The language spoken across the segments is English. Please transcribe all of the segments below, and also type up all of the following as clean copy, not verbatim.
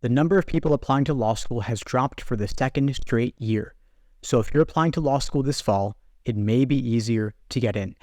The number of people applying to law school has dropped for the second straight year. So if you're applying to law school this fall, it may be easier to get in.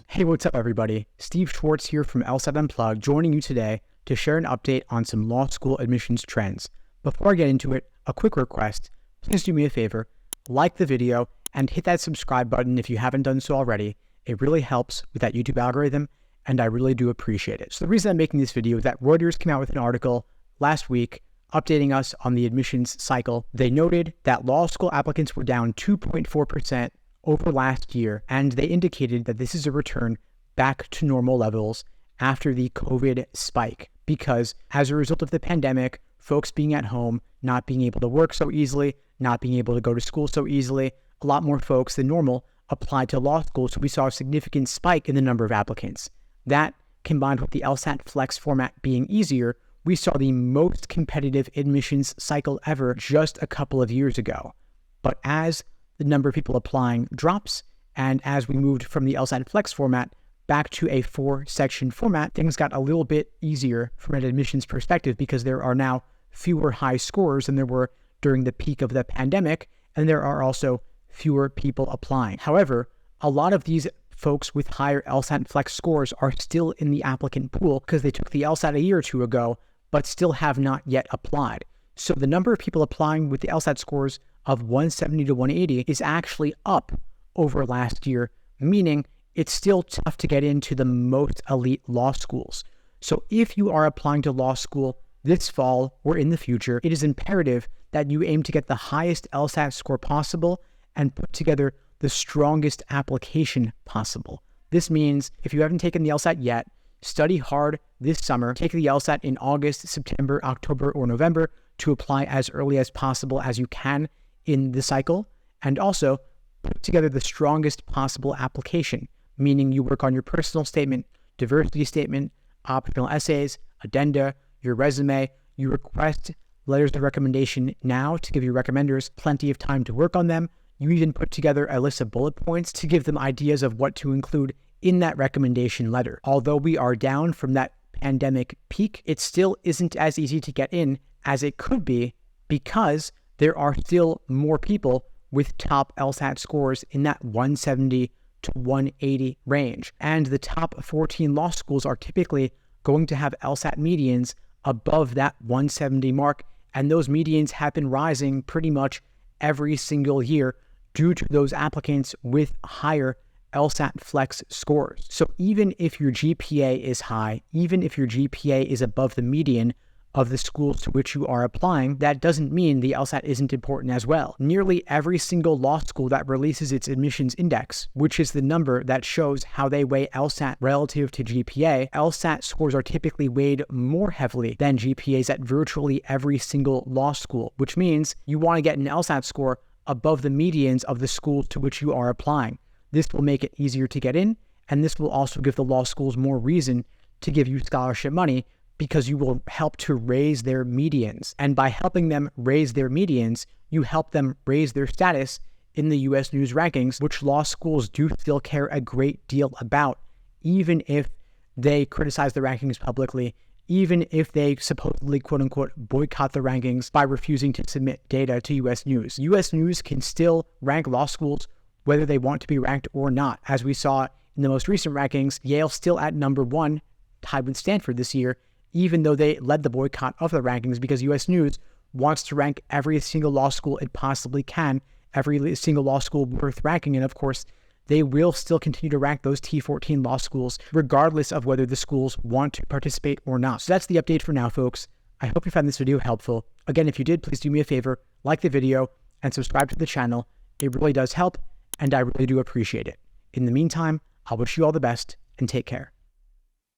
Hey, what's up everybody? Steve Schwartz here from LSAT Unplugged, joining you today to share an update on some law school admissions trends. Before I get into it, a quick request. Please do me a favor, like the video and hit that subscribe button if you haven't done so already. It really helps with that YouTube algorithm and I really do appreciate it. So the reason I'm making this video is that Reuters came out with an article last week updating us on the admissions cycle. They noted that law school applicants were down 2.4% over last year, and they indicated that this is a return back to normal levels after the COVID spike, because as a result of the pandemic, folks being at home, not being able to work so easily, not being able to go to school so easily, a lot more folks than normal applied to law school, so we saw a significant spike in the number of applicants. That, combined with the LSAT Flex format being easier, we saw the most competitive admissions cycle ever just a couple of years ago. But as the number of people applying drops, and as we moved from the LSAT Flex format back to a 4-section format, things got a little bit easier from an admissions perspective because there are now fewer high scores than there were during the peak of the pandemic, and there are also fewer people applying. However, a lot of these folks with higher LSAT Flex scores are still in the applicant pool because they took the LSAT a year or two ago, but still have not yet applied. So the number of people applying with the LSAT scores of 170 to 180 is actually up over last year, meaning it's still tough to get into the most elite law schools. So if you are applying to law school this fall or in the future, it is imperative that you aim to get the highest LSAT score possible and put together the strongest application possible. This means if you haven't taken the LSAT yet, study hard this summer, take the LSAT in August, September, October, or November to apply as early as possible as you can in the cycle, and also put together the strongest possible application, meaning you work on your personal statement, diversity statement, optional essays, addenda, your resume, you request letters of recommendation now to give your recommenders plenty of time to work on them. You even put together a list of bullet points to give them ideas of what to include in that recommendation letter. Although we are down from that pandemic peak, it still isn't as easy to get in as it could be because there are still more people with top LSAT scores in that 170 to 180 range. And the top 14 law schools are typically going to have LSAT medians above that 170 mark. And those medians have been rising pretty much every single year due to those applicants with higher LSAT Flex scores. So even if your GPA is high, even if your GPA is above the median of the schools to which you are applying, that doesn't mean the LSAT isn't important as well. Nearly every single law school that releases its admissions index, which is the number that shows how they weigh LSAT relative to GPA, LSAT scores are typically weighed more heavily than GPAs at virtually every single law school, which means you want to get an LSAT score above the medians of the schools to which you are applying. This will make it easier to get in, and this will also give the law schools more reason to give you scholarship money because you will help to raise their medians. And by helping them raise their medians, you help them raise their status in the US News rankings, which law schools do still care a great deal about, even if they criticize the rankings publicly, even if they supposedly, quote unquote, boycott the rankings by refusing to submit data to US News. US News can still rank law schools whether they want to be ranked or not. As we saw in the most recent rankings, Yale's still at number 1, tied with Stanford this year, even though they led the boycott of the rankings because US News wants to rank every single law school it possibly can, every single law school worth ranking. And of course, they will still continue to rank those T14 law schools, regardless of whether the schools want to participate or not. So that's the update for now, folks. I hope you found this video helpful. Again, if you did, please do me a favor, like the video and subscribe to the channel. It really does help, and I really do appreciate it. In the meantime, I wish you all the best and take care.